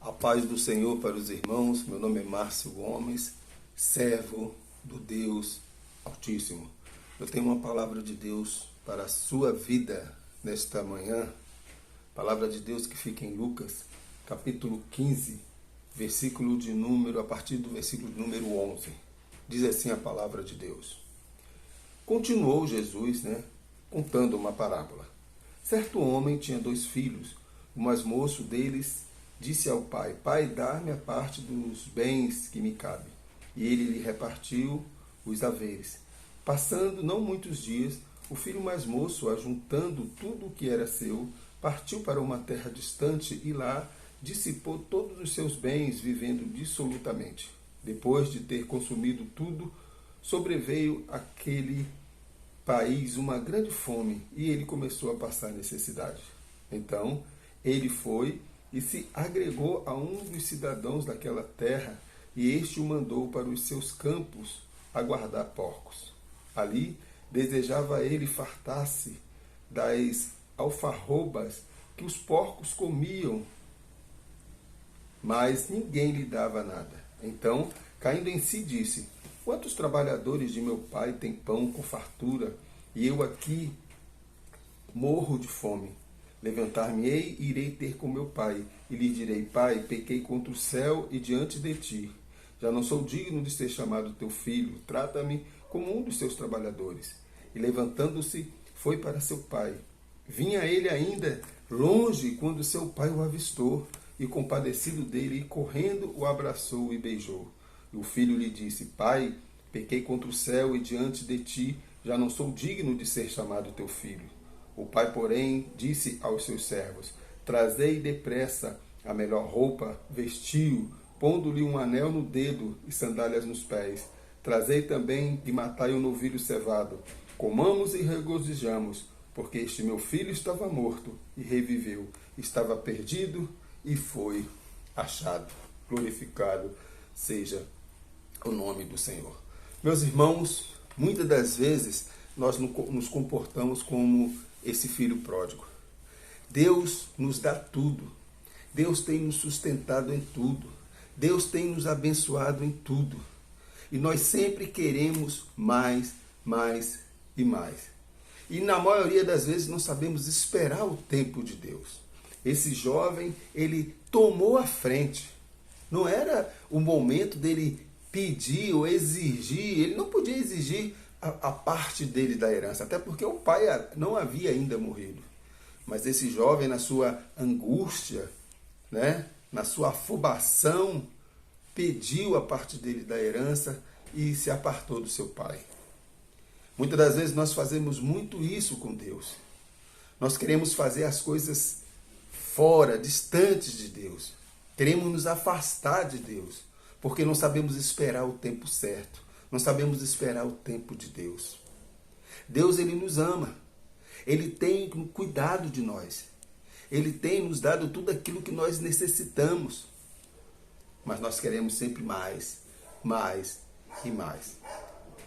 A paz do Senhor para os irmãos. Meu nome é Márcio Gomes, servo do Deus Altíssimo. Eu tenho uma palavra de Deus para a sua vida nesta manhã. Palavra de Deus que fica em Lucas, capítulo 15, a partir do versículo de número 11. Diz assim a palavra de Deus. Continuou Jesus, contando uma parábola. Certo homem tinha 2 filhos. O mais moço deles disse ao pai: Pai, dá-me a parte dos bens que me cabe. E ele lhe repartiu os haveres. Passando não muitos dias, o filho mais moço, ajuntando tudo o que era seu, partiu para uma terra distante e lá dissipou todos os seus bens, vivendo dissolutamente. Depois de ter consumido tudo, sobreveio àquele país uma grande fome e ele começou a passar necessidade. Então ele foi e se agregou a um dos cidadãos daquela terra, e este o mandou para os seus campos a guardar porcos. Ali desejava ele fartar-se das alfarrobas que os porcos comiam, mas ninguém lhe dava nada. Então, caindo em si, disse: Quantos trabalhadores de meu pai têm pão com fartura, e eu aqui morro de fome? Levantar-me-ei e irei ter com meu pai, e lhe direi: Pai, pequei contra o céu e diante de ti. Já não sou digno de ser chamado teu filho, trata-me como um dos seus trabalhadores. E levantando-se, foi para seu pai. Vinha ele ainda longe quando seu pai o avistou, e compadecido dele, correndo, o abraçou e beijou. E o filho lhe disse: Pai, pequei contra o céu e diante de ti, já não sou digno de ser chamado teu filho. O pai, porém, disse aos seus servos: Trazei depressa a melhor roupa, vestiu, pondo-lhe um anel no dedo e sandálias nos pés. Trazei também e matai um novilho cevado. Comamos e regozijamos, porque este meu filho estava morto e reviveu, estava perdido e foi achado. Glorificado seja o nome do Senhor. Meus irmãos, muitas das vezes nós nos comportamos como esse filho pródigo. Deus nos dá tudo. Deus tem nos sustentado em tudo. Deus tem nos abençoado em tudo. E nós sempre queremos mais, mais e mais. E na maioria das vezes não sabemos esperar o tempo de Deus. Esse jovem, ele tomou a frente. Não era o momento dele pedir ou exigir. Ele não podia exigir a parte dele da herança, até porque o pai não havia ainda morrido. Mas esse jovem, na sua angústia, na sua afobação, pediu a parte dele da herança e se apartou do seu pai. Muitas das vezes nós fazemos muito isso com Deus. Nós queremos fazer as coisas fora, distantes de Deus. Queremos nos afastar de Deus, porque não sabemos esperar o tempo certo. Não sabemos esperar o tempo de Deus. Deus, ele nos ama. Ele tem cuidado de nós. Ele tem nos dado tudo aquilo que nós necessitamos. Mas nós queremos sempre mais, mais e mais.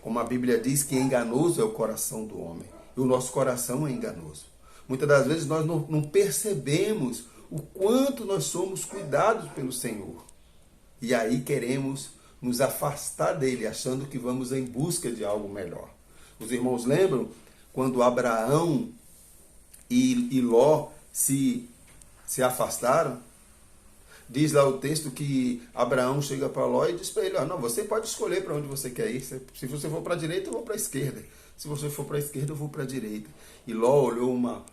Como a Bíblia diz que enganoso é o coração do homem. E o nosso coração é enganoso. Muitas das vezes nós não percebemos o quanto nós somos cuidados pelo Senhor. E aí queremos nos afastar dele, achando que vamos em busca de algo melhor. Os irmãos lembram quando Abraão e Ló se afastaram? Diz lá o texto que Abraão chega para Ló e diz para ele: não, você pode escolher para onde você quer ir. Se você for para a direita, eu vou para a esquerda. Se você for para a esquerda, eu vou para a direita. E Ló olhou uma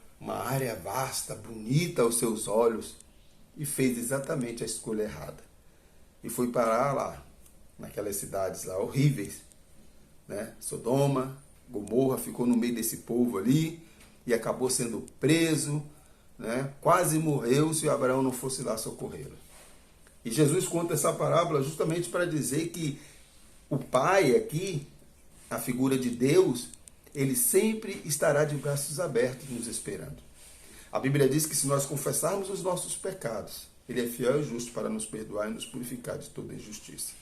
área vasta, bonita aos seus olhos, e fez exatamente a escolha errada. E foi parar lá, naquelas cidades lá horríveis, Sodoma, Gomorra, ficou no meio desse povo ali e acabou sendo preso, quase morreu se Abraão não fosse lá socorrê-lo. E Jesus conta essa parábola justamente para dizer que o Pai aqui, a figura de Deus, ele sempre estará de braços abertos nos esperando. A Bíblia diz que se nós confessarmos os nossos pecados, ele é fiel e justo para nos perdoar e nos purificar de toda injustiça.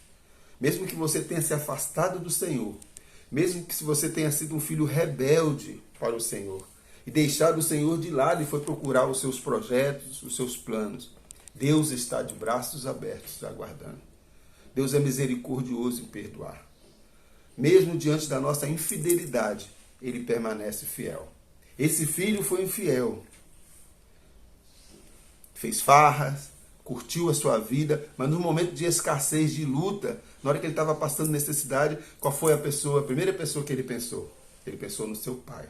Mesmo que você tenha se afastado do Senhor, mesmo que você tenha sido um filho rebelde para o Senhor, e deixado o Senhor de lado e foi procurar os seus projetos, os seus planos, Deus está de braços abertos aguardando. Deus é misericordioso em perdoar. Mesmo diante da nossa infidelidade, Ele permanece fiel. Esse filho foi infiel. Fez farras, curtiu a sua vida, mas no momento de escassez, de luta, na hora que ele estava passando necessidade, qual foi a primeira pessoa que ele pensou? Ele pensou no seu pai.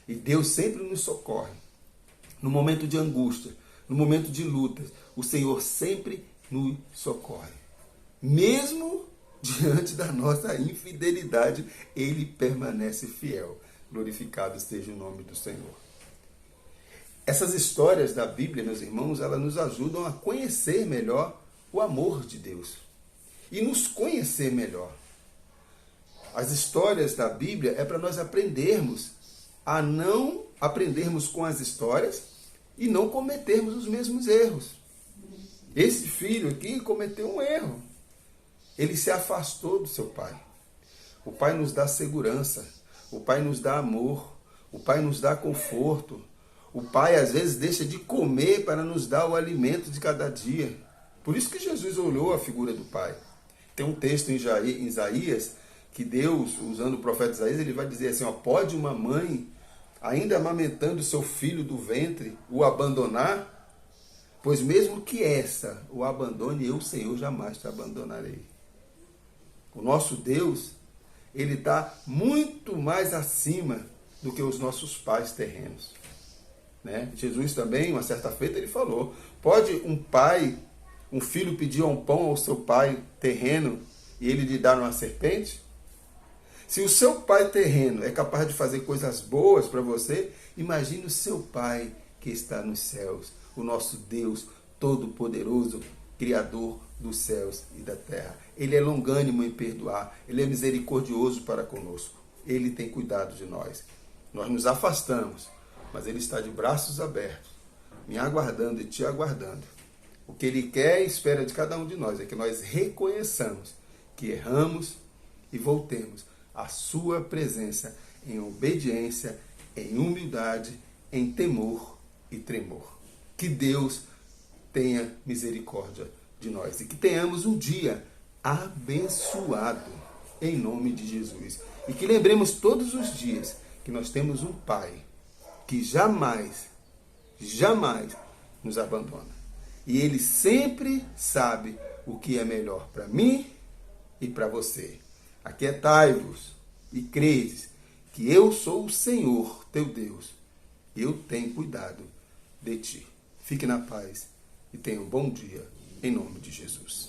E Deus sempre nos socorre. No momento de angústia, no momento de lutas, o Senhor sempre nos socorre. Mesmo diante da nossa infidelidade, Ele permanece fiel. Glorificado seja o nome do Senhor. Essas histórias da Bíblia, meus irmãos, elas nos ajudam a conhecer melhor o amor de Deus. E nos conhecer melhor. As histórias da Bíblia é para nós aprendermos a não aprendermos com as histórias e não cometermos os mesmos erros. Esse filho aqui cometeu um erro. Ele se afastou do seu pai. O pai nos dá segurança. O pai nos dá amor. O pai nos dá conforto. O pai às vezes deixa de comer para nos dar o alimento de cada dia. Por isso que Jesus olhou a figura do pai. Tem um texto em Isaías que Deus, usando o profeta Isaías, ele vai dizer assim, ó, pode uma mãe, ainda amamentando seu filho do ventre, o abandonar? Pois mesmo que essa o abandone, eu, Senhor, jamais te abandonarei. O nosso Deus, Ele está muito mais acima do que os nossos pais terrenos. Né? Jesus também, uma certa feita, ele falou, pode um filho pedir um pão ao seu pai terreno e ele lhe dar uma serpente? Se o seu pai terreno é capaz de fazer coisas boas para você, imagine o seu pai que está nos céus, o nosso Deus Todo-Poderoso, Criador dos céus e da terra. Ele é longânimo em perdoar, Ele é misericordioso para conosco. Ele tem cuidado de nós. Nós nos afastamos, mas Ele está de braços abertos, me aguardando e te aguardando. O que Ele quer e espera de cada um de nós é que nós reconheçamos que erramos e voltemos à sua presença em obediência, em humildade, em temor e tremor. Que Deus tenha misericórdia de nós e que tenhamos um dia abençoado em nome de Jesus. E que lembremos todos os dias que nós temos um Pai que jamais nos abandona. E Ele sempre sabe o que é melhor para mim e para você. Aquietai-vos e credes que eu sou o Senhor, teu Deus. Eu tenho cuidado de ti. Fique na paz e tenha um bom dia, em nome de Jesus.